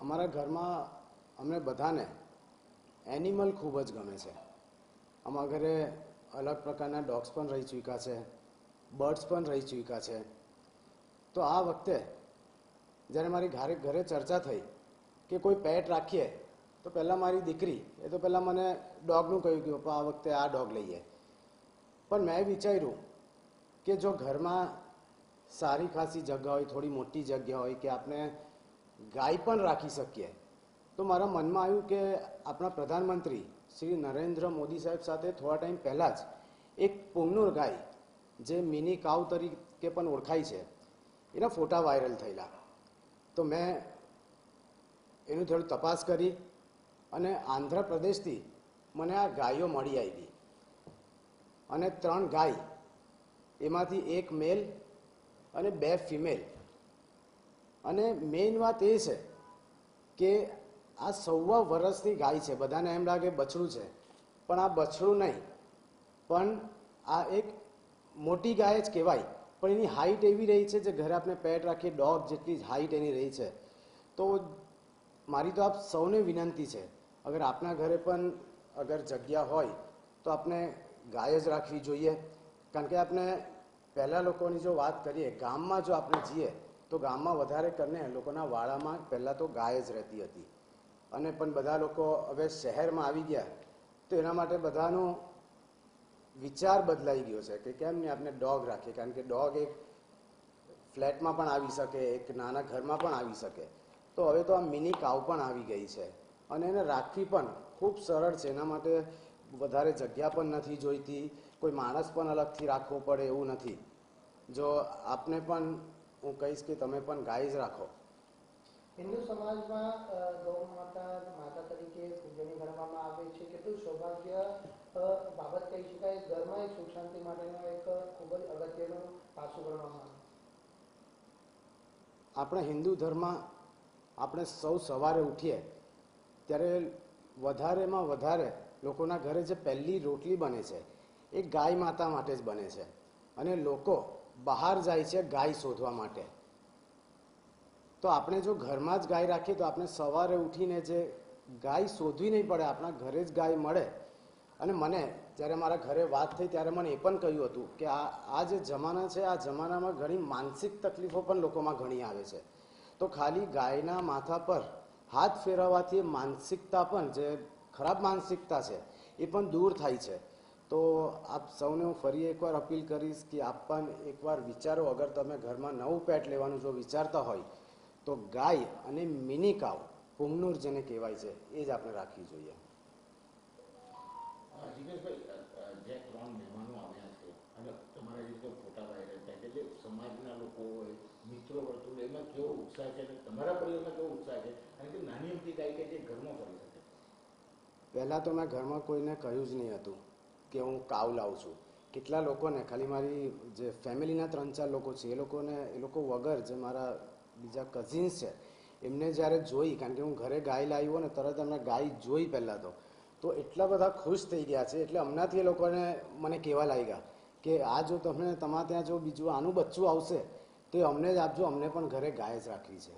અમારા ઘરમાં અમને બધાને એનિમલ ખૂબ જ ગમે છે. અમારા ઘરે અલગ પ્રકારના ડોગ્સ પણ રહી ચૂક્યા છે, બર્ડ્સ પણ રહી ચૂક્યા છે. તો આ વખતે જ્યારે મારી ઘરે ચર્ચા થઈ કે કોઈ પેટ રાખીએ, તો પહેલાં મારી દીકરી તો પહેલાં મને ડોગનું કહ્યું કે પપ્પા આ વખતે આ ડોગ લઈએ. પણ મેં વિચાર્યું કે જો ઘરમાં સારી ખાસી જગ્યા હોય, થોડી મોટી જગ્યા હોય, કે આપણે ગાય પણ રાખી શકીએ, તો મારા મનમાં આવ્યું કે આપણા પ્રધાનમંત્રી શ્રી નરેન્દ્ર મોદી સાહેબ સાથે થોડા ટાઈમ પહેલાં જ એક પુંગનુર ગાય, જે મિની કાઉ તરીકે પણ ઓળખાય છે, એના ફોટા વાયરલ થયેલા. તો મેં એનું થોડું તપાસ કરી અને આંધ્રપ્રદેશથી મને આ ગાયો મળી આવી. અને 3 ગાય, એમાંથી 1 મેલ અને 2 ફિમેલ. અને મેઇન વાત એ છે કે આ 1.25 વર્ષની ગાય છે. બધાને એમ લાગે બછડું છે, પણ આ બછડું નહીં, પણ આ એક મોટી ગાય જ કહેવાય. પણ એની હાઇટ એવી રહી છે, જે ઘરે આપણે પેટ રાખીએ ડોગ જેટલી જ હાઇટ એની રહી છે. તો મારી તો આપ સૌને વિનંતી છે, અગર આપના ઘરે પણ અગર જગ્યા હોય તો આપણે ગાય જ રાખવી જોઈએ. કારણ કે આપણે પહેલાં લોકોની જો વાત કરીએ, ગામમાં જો આપણે જઈએ તો ગામમાં વધારે કરીને લોકોના વાડામાં પહેલાં તો ગાય જ રહેતી હતી. અને પણ બધા લોકો હવે શહેરમાં આવી ગયા, તો એના માટે બધાનો વિચાર બદલાઈ ગયો છે કે કેમ નહીં આપણે ડોગ રાખીએ. કારણ કે ડોગ એક ફ્લેટમાં પણ આવી શકે, એક નાના ઘરમાં પણ આવી શકે. તો હવે તો આ મિની કાઉ પણ આવી ગઈ છે, અને એને રાખવી પણ ખૂબ સરળ છે. એના માટે વધારે જગ્યા પણ નથી જોઈતી, કોઈ માણસ પણ અલગથી રાખવો પડે એવું નથી. જો આપને પણ હું કહીશ કે તમે પણ ગાય જ રાખો. હિન્દુ સમાજમાં ગૌ માતા માતા તરીકે પૂજન કરવામાં આવે છે. કેટલું સૌભાગ્ય બાબત કહી શકાય. ઘરમાં એક સુખ શાંતિ માટેનો એક ખૂબ જ અગત્યનું પાસું ગણવામાં આવે. આપણા હિન્દુ ધર્મમાં આપણે સૌ સવારે ઉઠીએ ત્યારે વધારેમાં વધારે લોકોના ઘરે જે પહેલી રોટલી બને છે એ ગાય માતા માટે જ બને છે. અને લોકો બહાર જાય છે ગાય શોધવા માટે. તો આપણે જો ઘરમાં જ ગાય રાખીએ તો આપણે સવારે ઉઠીને જે ગાય શોધવી નહીં પડે, આપણા ઘરે જ ગાય મળે. અને મને જ્યારે મારા ઘરે વાત થઈ ત્યારે મને એ પણ કહ્યું હતું કે આ જે જમાના છે, આ જમાનામાં ઘણી માનસિક તકલીફો પણ લોકોમાં ઘણી આવે છે. તો ખાલી ગાયના માથા પર હાથ ફેરવવાથી માનસિકતા પણ, જે ખરાબ માનસિકતા છે, એ પણ દૂર થાય છે. તો આપ સૌને હું ફરી એકવાર અપીલ કરીશ કે આપ પણ એકવાર વિચારો, અગર તમે ઘરમાં નવું પેટ લેવાનું જો વિચારતા હોય તો ગાય અને મિની કાઉ, પુંગનુર જેને કહેવાય છે, એ જ આપણે રાખવી જોઈએ. જીગ્નેશભાઈ, જે 3 મહેમાનો આવ્યા છે અને તમારા જે રીતે ફોટા વાયરલ થાય છે, જે સમાજના લોકો હોય, મિત્રો વર્તુળ, એમાં કેવો ઉત્સાહ છે અને તમારા પરિવારમાં કેવો ઉત્સાહ છે? અને કે નાની અમથી ગાય કે જે ઘરમાં ફરી શકે. પહેલાં તો મેં ઘરમાં કોઈને કહ્યું જ નહીં હતું કે હું કાઉ લાવું છું. કેટલા લોકોને, ખાલી મારી જે ફેમિલીના 3-4 લોકો છે એ લોકો વગર, જે મારા બીજા કઝિન્સ છે, એમને જ્યારે જોઈ, કારણ કે હું ઘરે ગાય લાવ્યો ને તરત એમને ગાય જોઈ પહેલાં તો એટલા બધા ખુશ થઈ ગયા છે. એટલે હમણાંથી એ લોકોને મને કહેવા લાગ્યા કે આ જો તમને તમારા ત્યાં જો બીજું આનું બચ્ચું આવશે તો અમને જ આપજો, અમને પણ ઘરે ગાય જ રાખવી છે.